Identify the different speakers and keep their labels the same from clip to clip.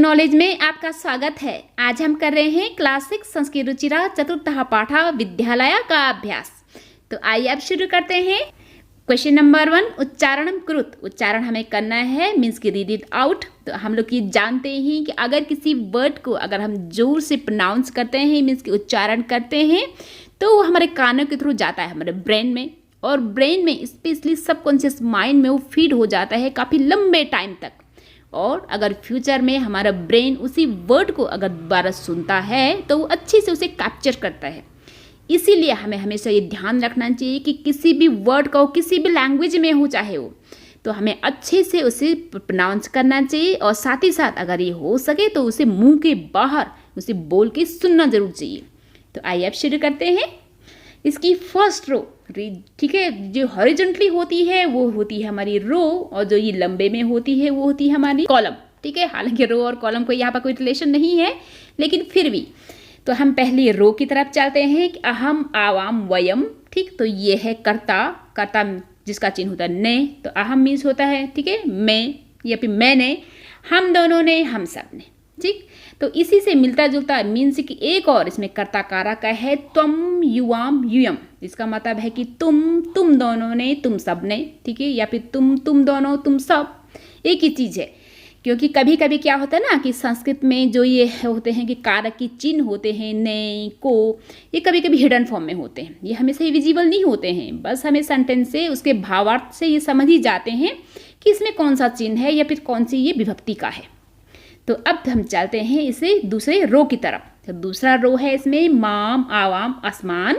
Speaker 1: Knowledge में आपका स्वागत है। आज हम कर रहे हैं क्लास 6 संस्कृत रुचिरा चतुर्थः पाठः विद्यालय का अभ्यास। तो आइए अब शुरू करते हैं। क्वेश्चन नंबर 1, उच्चारण कृत। उच्चारण हमें करना है, मीन्स की रीड इट आउट। तो हम लोग ये जानते हैं कि अगर किसी वर्ड को अगर हम जोर से प्रोनाउंस करते हैं, मीन्स की उच्चारण करते हैं, तो वो हमारे कानों के थ्रू जाता है हमारे ब्रेन में, और ब्रेन में स्पेशली सबकॉन्शियस माइंड में वो फीड हो जाता है काफ़ी लंबे टाइम तक। और अगर फ्यूचर में हमारा ब्रेन उसी वर्ड को अगर दोबारा सुनता है तो वो अच्छे से उसे कैप्चर करता है। इसीलिए हमें हमेशा ये ध्यान रखना चाहिए कि किसी भी वर्ड को किसी भी लैंग्वेज में हो चाहे वो, तो हमें अच्छे से उसे प्रोनाउंस करना चाहिए, और साथ ही साथ अगर ये हो सके तो उसे मुंह के बाहर उसे बोल के सुनना जरूर चाहिए। तो आइए अब शुरू करते हैं। इसकी फर्स्ट रो, ठीक है, जो हॉरिजॉन्टली होती है वो होती है हमारी रो, और जो ये लंबे में होती है वो होती है हमारी कॉलम। ठीक है, हालांकि रो और कॉलम को यहाँ पर कोई रिलेशन नहीं है, लेकिन फिर भी तो हम पहले रो की तरफ चलते हैं कि अहम आवाम वयम। ठीक, तो ये है कर्ता, कर्ता जिसका चिन्ह होता है ने, तो अहम मीन्स होता है, ठीक है, मैं या फिर मैंने, हम दोनों ने, हम सब ने। ठीक, तो इसी से मिलता जुलता मीन्स कि एक और इसमें कर्ता कारक का है त्वम युवाम यूयम, इसका मतलब है कि तुम दोनों ने, तुम सब ने। ठीक है, या फिर तुम दोनों, तुम सब, एक ही चीज़ है। क्योंकि कभी कभी क्या होता है ना कि संस्कृत में जो ये होते हैं कि कारक की चिन्ह होते हैं ने, को, ये कभी कभी हिडन फॉर्म में होते हैं, ये हमेशा ही विजिबल नहीं होते हैं। बस हमें सेंटेंस से उसके भावार्थ से ये समझ ही जाते हैं कि इसमें कौन सा चिन्ह है या फिर कौन सी ये विभक्ति का है। तो अब हम चलते हैं इसे दूसरे रो की तरफ। तो दूसरा रो है इसमें माम आवाम आसमान,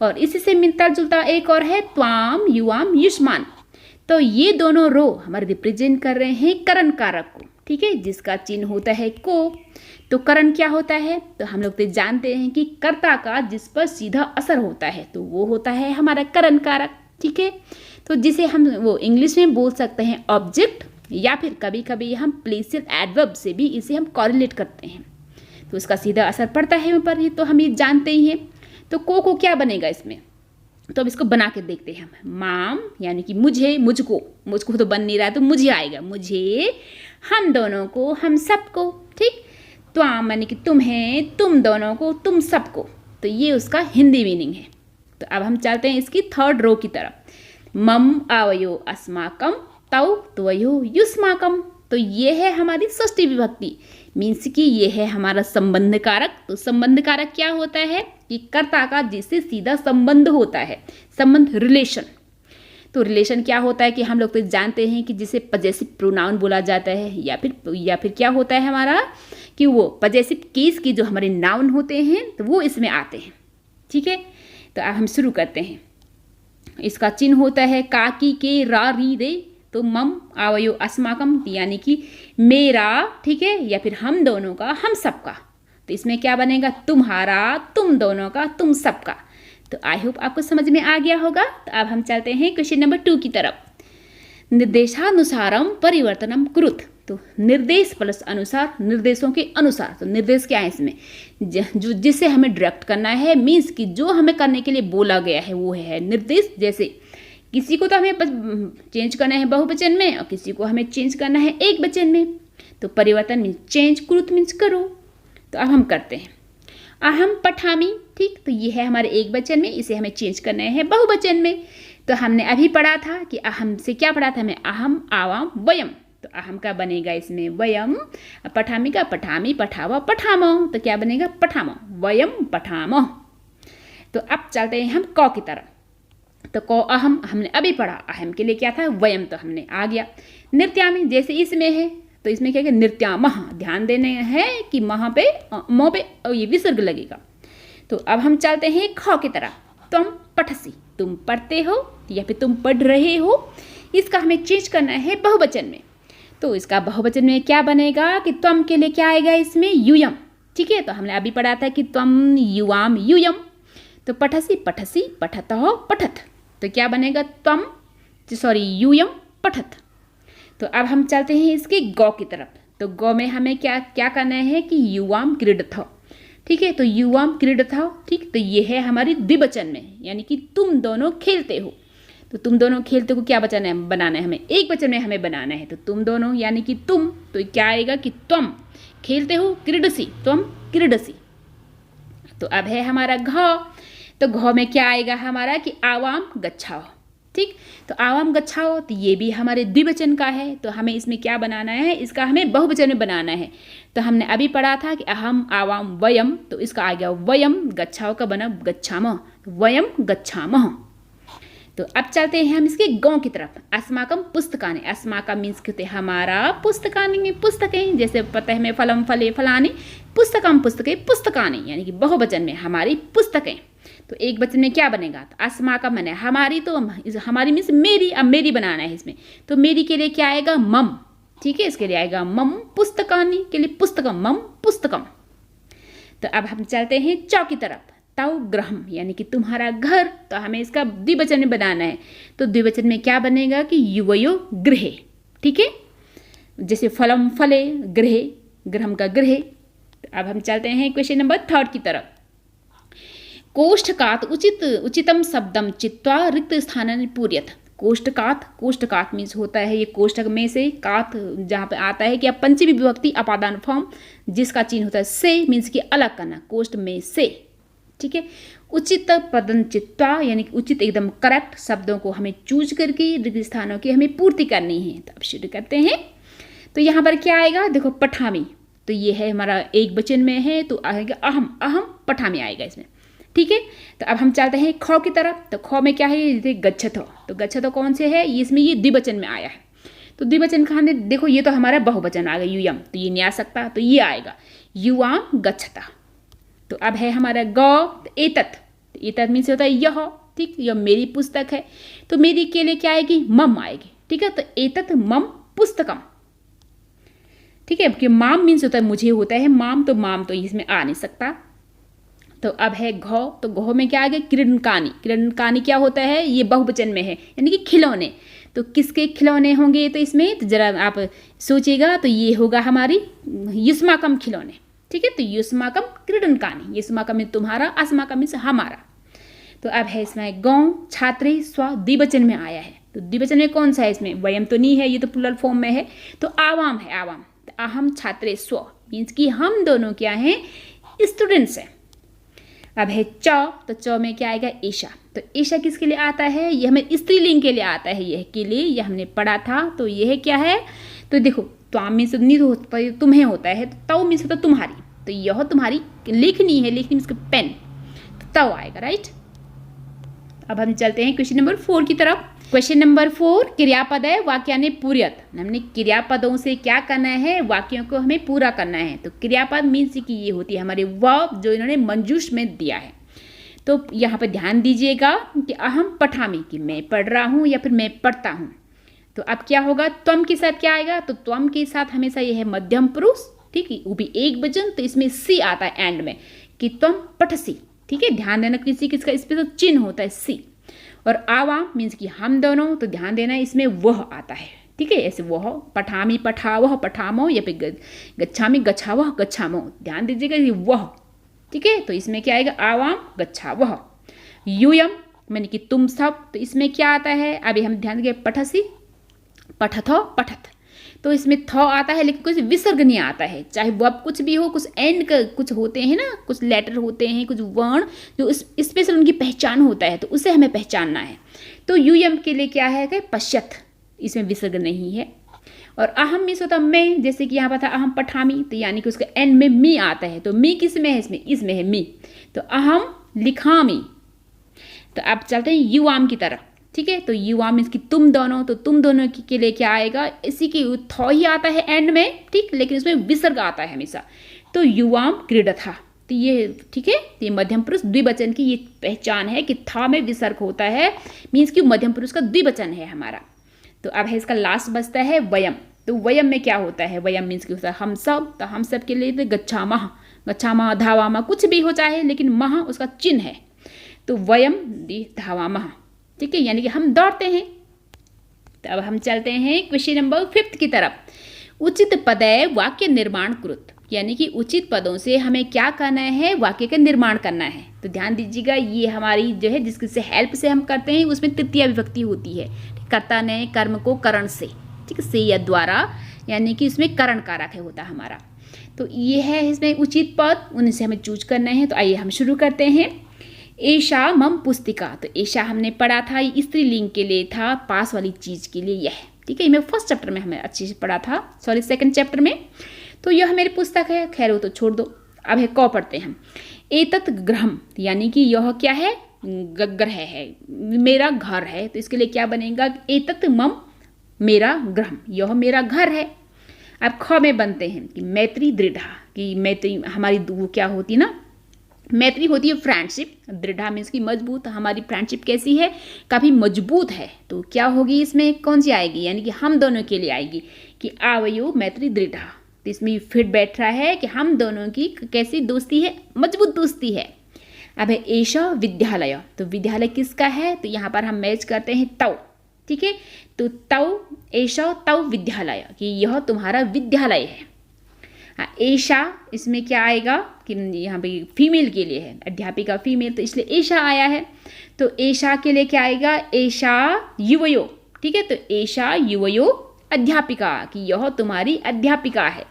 Speaker 1: और इसी से मिलता जुलता एक और है त्वाम युवाम युष्मान। तो ये दोनों रो हमारे रिप्रेजेंट कर रहे हैं करण कारक को। ठीक है, जिसका चिन्ह होता है को। तो करण क्या होता है, तो हम लोग तो जानते हैं कि कर्ता का जिस पर सीधा असर होता है तो वो होता है हमारा करण कारक। ठीक है, तो जिसे हम वो इंग्लिश में बोल सकते हैं ऑब्जेक्ट, या फिर कभी कभी हम प्लेसियल एडवर्ब से भी इसे हम कॉरिलेट करते हैं, तो उसका सीधा असर पड़ता है ऊपर ही, तो हम ये जानते ही हैं। तो को क्या बनेगा इसमें, तो अब इसको बना के देखते हैं हम। माम यानी कि मुझे, मुझको तो बन नहीं रहा है, तो मुझे आएगा, मुझे, हम दोनों को, हम सबको। ठीक, त्वाम यानी कि तुम्हें, तुम दोनों को, तुम सबको। तो ये उसका हिंदी मीनिंग है। तो अब हम चलते हैं इसकी थर्ड रो की तरफ। मम आवयो अस्माकम तौ त्वयो युष्माकम। तो ये है हमारी षष्ठी विभक्ति, मीन्स कि ये है हमारा संबंध कारक। तो संबंध कारक क्या होता है कि कर्ता का जिससे सीधा संबंध होता है, संबंध, रिलेशन। तो रिलेशन क्या होता है कि हम लोग तो जानते हैं कि जिसे पजेसिव प्रोनाउन बोला जाता है, या फिर क्या होता है हमारा कि वो पजेसिव केस के जो हमारे नाउन होते हैं तो वो इसमें आते हैं। ठीक है, तो अब हम शुरू करते हैं। इसका चिन्ह होता है का, की, के, रा, री, रे। तो मम आवयो अस्माकम यानी कि मेरा, ठीक है, या फिर हम दोनों का, हम सबका। तो इसमें क्या बनेगा, तुम्हारा, तुम दोनों का, तुम सबका। तो आई होप आपको समझ में आ गया होगा। तो अब हम चलते हैं क्वेश्चन नंबर 2 की तरफ। निर्देशानुसारम परिवर्तनम कुरुत। तो निर्देश प्लस अनुसार, निर्देशों के अनुसार। तो निर्देश क्या है इसमें, जो जिसे हमें डायरेक्ट करना है, मीन्स कि जो हमें करने के लिए बोला गया है वो है निर्देश। जैसे किसी को तो हमें चेंज करना है बहुवचन में, और किसी को हमें चेंज करना है एक वचन में। तो परिवर्तन मीन्स चेंज, कुरुत मीन्स करो। तो अब हम करते हैं। अहम पठामी, ठीक, तो ये है हमारे एक वचन में, इसे हमें चेंज करना है बहुवचन में। तो हमने अभी पढ़ा था कि अहम से क्या पढ़ा था हमें, अहम आवाम वयम। तो अहम का बनेगा इसमें वयम, पठामी का पठामी, पठावा पठामो। तो क्या बनेगा, पठामो, वयम पठामो। तो अब चलते हैं हम क की तरफ। तो को अहम हमने अभी पढ़ा, अहम के लिए क्या था, वयम, तो हमने आ गया। नृत्यामी जैसे इसमें है, तो इसमें क्या है, नृत्यामह, ध्यान देने हैं कि मह पे, मोह पे ये विसर्ग लगेगा। तो अब हम चलते हैं ख की तरफ। तुम पठसी, तुम पढ़ते हो या फिर तुम पढ़ रहे हो। इसका हमें चेंज करना है बहुवचन में। तो इसका बहुवचन में क्या बनेगा कि त्वम के लिए क्या आएगा इसमें, यूयम। ठीक है, तो हमने अभी पढ़ा था कि त्वम युवाम यूयम। तो पठसी पठसी, पठत हो पठत। तो क्या बनेगा, त्वम यूयम पठत। तो अब हम चलते हैं इसके गौ की तरफ। तो गौ में हमें क्या करना है कि युवाम क्रीडथ। ठीक है, तो युवाम क्रीडथ। ठीक, तो ये है हमारी द्विवचन में, यानी कि तुम दोनों खेलते हो। तो तुम दोनों खेलते को क्या बनाना है हमें, एक वचन में हमें बनाना है। तो तुम दोनों यानी कि तुम, तो क्या आएगा कि त्वम, खेलते हो, क्रीडसी, तो हम क्रीडसी। तो अब है हमारा घ, तो घ में क्या आएगा हमारा कि आवाम गच्छाओ, ठीक। तो आवाम गच्छाओ, तो ये भी हमारे द्विवचन का है, तो हमें इसमें क्या बनाना है, इसका हमें बहुवचन में बनाना है। तो हमने अभी पढ़ा था कि अहम आवाम वयम, तो इसका आ गया वयम, गच्छाओ का बना गच्छामः, वयम गच्छामः। तो अब चलते हैं हम इसके गौ की तरफ। अस्माकम पुस्तकानि, अस्माकम मीन्स कहते हमारा, पुस्तकानि पुस्तकें, जैसे पता है हमें फलम फले फलानी, पुस्तकम पुस्तकें पुस्तकानि, यानी कि बहुवचन में हमारी पुस्तकें। तो एक वचन में क्या बनेगा, तो अस्माकम मैंने हमारी, तो हमारी मीन्स मेरी, अब मेरी बनाना है इसमें, तो मेरी के लिए क्या आएगा मम, ठीक है, इसके लिए आएगा मम, पुस्तकानि के लिए पुस्तकम, मम पुस्तकम। तो अब हम चलते हैं च की तरफ। तव गृहम, यानी कि तुम्हारा घर, तो हमें इसका द्विवचन में बनाना है। तो द्विवचन में क्या बनेगा कि युवयो गृहे, ठीक है, जैसे फलम फले गृहे, गृहम का गृहे। अब हम चलते हैं क्वेश्चन नंबर 3 की तरफ। कोष्ठकात उचितम शब्दम चित्वा रिक्त स्थान पूर्यत। कोष्ठकात, कोष्ठकात मीन्स होता है ये कोष्ठक में से, कात जहाँ पे आता है कि अब पंचमी विभक्ति अपादान फॉर्म, जिसका चिन्ह होता है से, मीन्स कि अलग करना, कोष्ठ में से, ठीक है। उचित पदन चित्वा, यानी कि उचित एकदम करेक्ट शब्दों को हमें चूज करके रिक्त स्थानों की हमें पूर्ति करनी है। तो अब शुरू करते हैं। तो यहाँ पर क्या आएगा, देखो पठामी, तो ये है हमारा एक वचन में है, तो आएगा अहम, अहम पठामी आएगा इसमें, ठीक है। तो अब हम चलते हैं ख की तरफ। तो ख में क्या है, जैसे गच्छतो, तो गच्छतो कौन से है, इसमें ये द्विवचन में आया है। तो द्विवचन कहाँ दे, देखो ये तो हमारा बहुवचन आ गया यूयम, तो ये नहीं आ सकता, तो ये आएगा युवाम गच्छता। तो अब है हमारा ग, एतत, तो एतत मीन्स होता है यह, ठीक, यह मेरी पुस्तक है, तो मेरी के लिए क्या आएगी मम आएगी, ठीक है। तो एतत मम पुस्तकम, ठीक है, क्योंकि माम मीन्स होता है मुझे होता है माम, तो माम तो इसमें आ नहीं सकता। तो अब है घ, तो घ में क्या आ गया क्रीडनकानि, क्रीडनकानि क्या होता है, ये बहुवचन में है, यानी कि खिलौने। तो किसके खिलौने होंगे, तो इसमें तो जरा आप सोचिएगा, तो ये होगा हमारी युष्माकम खिलौने, ठीक है। तो युष्माकम क्रीडनकानि, युष्माकम में तुम्हारा, अस्माकम में हमारा। तो अब है इसमें गौ, छात्रे स्व, द्विवचन में आया है। तो द्विवचन में कौन सा है, इसमें वयम तो नहीं है, ये तो प्लुरल फॉर्म में है। तो आवाम है, आवाम, तो अहम छात्रे स्व, मीन्स कि हम दोनों क्या हैं, स्टूडेंट्स हैं। अब है च, तो च में क्या आएगा ईशा, तो ईशा किसके लिए आता है, ये हमें स्त्रीलिंग के लिए आता है, यह के लिए, यह हमने पढ़ा था। तो यह क्या है, तो देखो त्वाम मीन्स नहीं होता, तुम्हें होता है, तो तव मीन्स होता तुम्हारी, तो यह तुम्हारी लिखनी है, लिखनी मीन्स पेन, तो तव आएगा, राइट। अब हम चलते हैं क्वेश्चन नंबर 4 की तरफ। क्वेश्चन नंबर 4, क्रियापद है वाक्यानि पूर्यत। हमने क्रियापदों से क्या करना है, वाक्यों को हमें पूरा करना है। तो क्रियापद मीन्स कि ये होती है हमारे वर्ब, जो इन्होंने मंजूष में दिया है। तो यहाँ पर ध्यान दीजिएगा कि अहम पठामी, कि मैं पढ़ रहा हूँ या फिर मैं पढ़ता हूँ। तो अब क्या होगा, त्वम के साथ क्या आएगा, तो त्वम के साथ हमेशा यह है मध्यम पुरुष, ठीक है, वो भी एक वचन, तो इसमें सी आता है एंड में, कि त्वम पठसी, ठीक है। ध्यान देना किसी किसका स्पेशल चिन्ह होता है सी। और आवाम मीन्स कि हम दोनों, तो ध्यान देना इसमें वह आता है, ठीक है, ऐसे वह, पठामी पठावह पठामो, या फिर गच्छामी गच्छावह गच्छामो, ध्यान दीजिएगा ये वह, ठीक है। तो इसमें क्या आएगा, आवाम गच्छावह। यूयम मैंने कि तुम सब, तो इसमें क्या आता है, अभी हम ध्यान देंगे पठसी, पठथ पठत, तो इसमें थ आता है, लेकिन कुछ विसर्ग नहीं आता है, चाहे वर्ब कुछ भी हो, कुछ एंड का कुछ होते हैं ना, कुछ लेटर होते हैं, कुछ वर्ण जो स्पेशल उनकी पहचान होता है, तो उसे हमें पहचानना है। तो यूयम के लिए क्या है कि पश्यत, इसमें विसर्ग नहीं है। और अहम मीन्स होता मैं, जैसे कि यहाँ पर था अहम पठामी, तो यानी कि उसके एंड में मी आता है, तो मी किस में है, इसमें है मी, तो अहम लिखामी। तो अब चलते हैं युवाम की तरफ, ठीक है। तो युवा मीन्स कि तुम दोनों, तो तुम दोनों के लिए क्या आएगा, इसी की थ ही आता है एंड में, ठीक, लेकिन उसमें विसर्ग आता है हमेशा। तो युवाम क्रीडथा, तो ये ठीक है, ये मध्यम पुरुष द्विवचन की ये पहचान है कि था में विसर्ग होता है, मीन्स कि मध्यम पुरुष का द्विवचन है हमारा। तो अब है इसका लास्ट बचता है वयम। तो वयम में क्या होता है, वयम मीन्स कि होता है हम सब, तो हम सब के लिए तो गच्छामः, गच्छामः धावामः कुछ भी हो चाहे, लेकिन मह उसका चिन्ह है, तो वयम धावामः, ठीक है, यानी कि हम दौड़ते हैं। तो अब हम चलते हैं क्वेश्चन नंबर 5 की तरफ। उचित पदय वाक्य निर्माण कृत, यानी कि उचित पदों से हमें क्या करना है, वाक्य का निर्माण करना है। तो ध्यान दीजिएगा, ये हमारी जो है जिससे हेल्प से हम करते हैं, उसमें तृतीया विभक्ति होती है, कर्ता ने कर्म को करण से, ठीक है, से या द्वारा, यानी कि उसमें करण कारक है होता हमारा। तो ये है इसमें उचित पद, उनसे हमें चूज करना है। तो आइए हम शुरू करते हैं। एषा मम पुस्तिका, तो एषा हमने पढ़ा था, ये स्त्रीलिंग के लिए था, पास वाली चीज़ के लिए यह, ठीक है। ये मैं फर्स्ट चैप्टर में हमें अच्छे से पढ़ा था, सॉरी सेकंड चैप्टर में। तो यह मेरी पुस्तक है, खैर वो तो छोड़ दो। अब है क पढ़ते हैं हम। एतत् गृहम, यानी कि यह क्या है, ग्रह है, मेरा घर है। तो इसके लिए क्या बनेगा, एतत् मम मेरा गृहम, यह मेरा घर है। अब ख में बनते हैं कि मैत्री दृढ़ा, कि मैत्री हमारी वो क्या होती ना, मैत्री होती है फ्रेंडशिप, दृढ़ा मीन्स की मजबूत। हमारी फ्रेंडशिप कैसी है, काफ़ी मजबूत है। तो क्या होगी इसमें, कौन सी आएगी, यानी कि हम दोनों के लिए आएगी कि आवयो मैत्री दृढ़ा। तो इसमें फिट बैठ रहा है कि हम दोनों की कैसी दोस्ती है, मजबूत दोस्ती है। अब है एषा विद्यालय, तो विद्यालय किसका है, तो यहाँ पर हम मैच करते हैं तव, ठीक है। तो तव, एषा तव विद्यालय, कि यह तुम्हारा विद्यालय है। एषा इसमें क्या आएगा कि यहाँ पे फीमेल के लिए है, अध्यापिका फीमेल, तो इसलिए एषा आया है। तो एषा के लिए क्या आएगा, एषा युवयो, ठीक है। तो एषा युवयो अध्यापिका, कि यह तुम्हारी अध्यापिका है।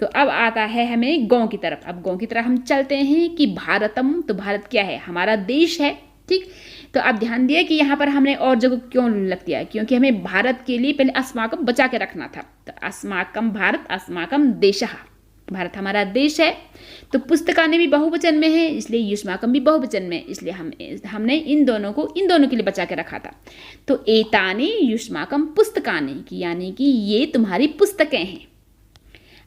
Speaker 1: तो अब आता है हमें गांव की तरफ। अब गांव की तरफ हम चलते हैं कि भारतम, तो भारत क्या है, हमारा देश है, ठीक। तो अब ध्यान दिए कि यहाँ पर हमने और जगह क्यों लग दिया, क्योंकि हमें भारत के लिए पहले अस्माकम बचा के रखना था। तो अस्माकम भारत, अस्माकम देशः, भारत हमारा देश है। तो पुस्तकाने भी बहुवचन में है, इसलिए युष्माकम भी बहुवचन में, इसलिए हमने इन दोनों के लिए बचा के रखा था। तो एतानि युष्माकम पुस्तकानि, की यानी कि ये तुम्हारी पुस्तकें हैं।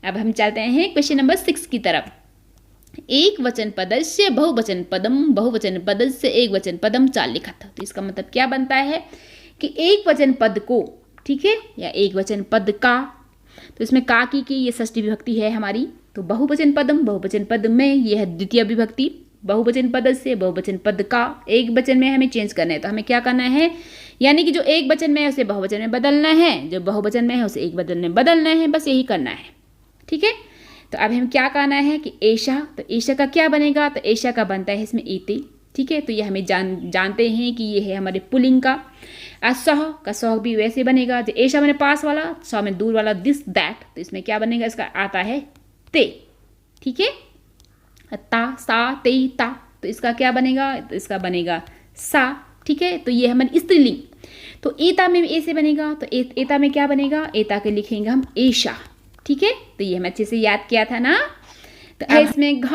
Speaker 1: अब हम चलते हैं क्वेश्चन नंबर 6 की तरफ। एक वचन पदस्य बहुवचन पदम, बहुवचन पदस्य एक वचन पदम चा लिखत। तो इसका मतलब क्या बनता है कि एक वचन पद को, ठीक है, या एक वचन पद का, तो इसमें का की ये षष्ठी विभक्ति है हमारी। तो बहुवचन पदम, बहुवचन पद में ये है द्वितीय विभक्ति। बहुवचन पद से बहुवचन पद का, एक वचन में हमें चेंज करना है। तो हमें क्या करना है, यानी कि जो एक वचन में है उसे बहुवचन में बदलना है, जो बहुवचन में है उसे एक वचन में बदलना है, बस यही करना है, ठीक है। तो अब हम क्या कहना है कि एषा, तो एषा का क्या बनेगा, तो एषा का बनता है इसमें एते, ठीक है। तो ये हमें जानते हैं कि ये है हमारे पुल्लिंग का। सह का सह भी वैसे बनेगा, जो एषा मैंने पास वाला, सह में दूर वाला, दिस दैट। तो इसमें क्या बनेगा, इसका आता है ते, ठीक है। ता सा ते ता, तो इसका क्या बनेगा, तो इसका बनेगा सा, ठीक है। तो ये हमारी स्त्रीलिंग। तो एता में ऐसे बनेगा, तो एता में क्या बनेगा, एता के लिखेंगे हम एषा, ठीक है। तो ये हमें अच्छे से याद किया था ना। तो इसमें घ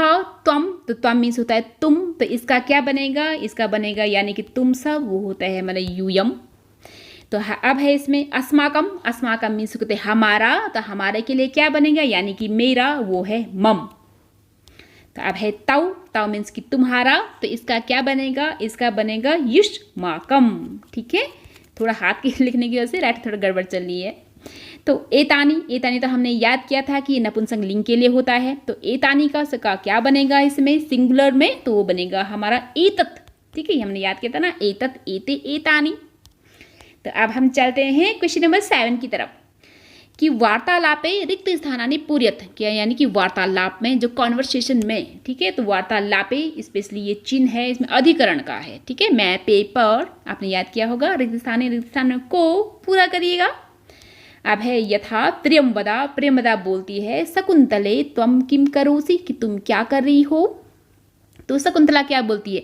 Speaker 1: त्वम, तो त्वम मीन्स होता है तुम, तो इसका क्या बनेगा, इसका बनेगा यानी कि तुम सब, वो होता है हमारा यूयम। तो अब है इसमें अस्माकम, अस्माकम मीन्स होते हमारा, तो हमारे के लिए क्या बनेगा, यानी कि मेरा, वो है मम। तो अब है तव, तव मीन्स कि तुम्हारा, तो इसका क्या बनेगा, इसका बनेगा युष्माकम, ठीक है। थोड़ा हाथ के लिखने की वजह से राइट थोड़ा गड़बड़ चल रही है। तो एतानी, एतानी तो हमने याद किया था कि नपुंसक लिंग के लिए होता है। तो एतानी का क्या बनेगा इसमें सिंगुलर में, तो वो बनेगा हमारा एतत, ठीक है। हमने याद किया था ना, एतत एते एतानी। तो अब हम चलते हैं क्वेश्चन नंबर 7 की तरफ कि वार्तालापे रिक्त स्थानानि पूर्यत, क्या यानी कि वार्तालाप में, जो कॉन्वर्सेशन में, ठीक है। तो वार्तालापे स्पेशली ये चिन्ह है, इसमें अधिकरण का है, ठीक है। मैं पेपर आपने याद किया होगा, रिक्त स्थान को पूरा करिएगा। अब है यथा प्रियंवदा, प्रियंवदा बोलती है शकुंतले त्वम किम करोसि, कि तुम क्या कर रही हो। तो शकुंतला क्या बोलती है,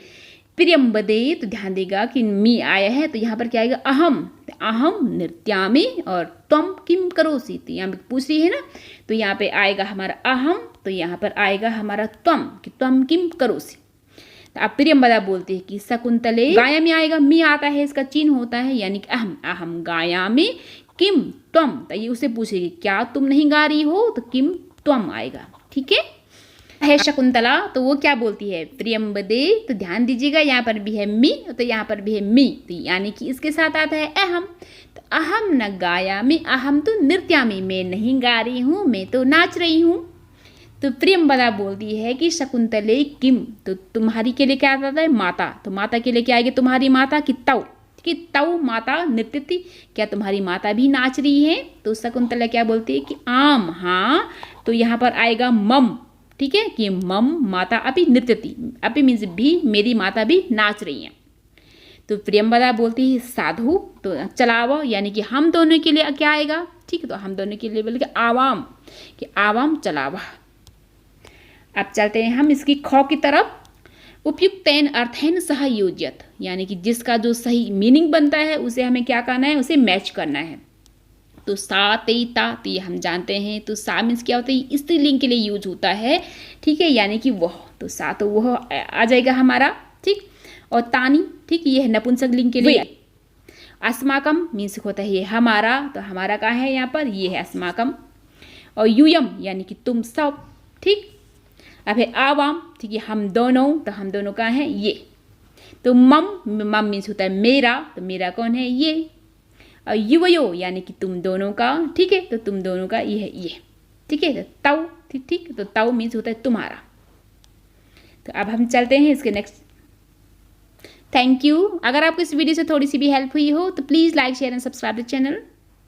Speaker 1: प्रियंवदे, तो ध्यान देगा कि मी आया है, तो यहाँ पर क्या आएगा अहम, तो अहम नृत्यामि, और त्वम किम करोसि, तो यहाँ पे पूछ रही है ना, तो यहाँ पे आएगा हमारा अहम, तो यहाँ पर आएगा हमारा त्वम, कि त्वम किम करोसि। तो अब प्रियंवदा बोलती है कि शकुंतले, गायामी आएगा, मी आता है, इसका चिन्ह होता है, यानी कि अहम, अहम गायामी, किम त्वम, तो ये उससे पूछेगी क्या तुम नहीं गा रही हो, तो किम त्वम आएगा, ठीक है शकुंतला, तो वो क्या बोलती है प्रियंवदे, तो ध्यान दीजिएगा यहाँ पर भी है मी, तो यहाँ पर भी है मी, तो यानी कि इसके साथ आता है अहम। तो अहम न गायामि, अहम तो नृत्यामि, मैं नहीं गा रही हूँ, मैं तो नाच रही हूँ। तो प्रियंवदा बोलती है कि शकुंतले किम, तो तुम्हारी के लिए क्या आता है माता, तो माता के लिए क्या आएगी तुम्हारी माता, कि तव, कि तव माता नृत्यति, क्या तुम्हारी माता भी नाच रही है। तो शकुंतला क्या बोलती है कि आम, हाँ, तो यहाँ पर आएगा मम, ठीक है, कि मम माता अपि नृत्यति, अपि मीन्स भी, मेरी माता भी नाच रही है। तो प्रियंवदा बोलती है साधु, तो चलावो, यानी कि हम दोनों के लिए क्या आएगा, ठीक है, तो हम दोनों के लिए बोलेंगे आवाम, कि आवाम चलावा। अब चलते हैं हम इसकी ख की तरफ। उपयुक्तेन अर्थेन सह योज्यत, यानी कि जिसका जो सही मीनिंग बनता है उसे हमें क्या करना है, उसे मैच करना है। तो सा ते ता, तो ये हम जानते हैं। तो सा मीन्स क्या होता है, स्त्रीलिंग के लिए यूज होता है, ठीक है, यानी कि वह। तो सा तो वह आ जाएगा हमारा, ठीक। और तानी, ठीक, ये है नपुंसक लिंग के लिए। अस्माकम मीन्स होता है ये हमारा, तो हमारा कहाँ है यहाँ पर, ये है अस्माकम। और यूयम यानी कि तुम सब, ठीक। अब है आवाम, ठीक है, हम दोनों, तो हम दोनों कहाँ है, ये। तो मम मीन्स होता है मेरा, तो मेरा कौन है, ये। और युवयो यानी कि तुम दोनों का, ठीक है, तो तुम दोनों का ये है, ये, ठीक है। तो तव, ठीक, तो तव मीन्स होता है तुम्हारा। तो अब हम चलते हैं इसके नेक्स्ट। Thank you. अगर आपको इस वीडियो से थोड़ी सी भी हेल्प हुई हो तो please like share and subscribe the channel.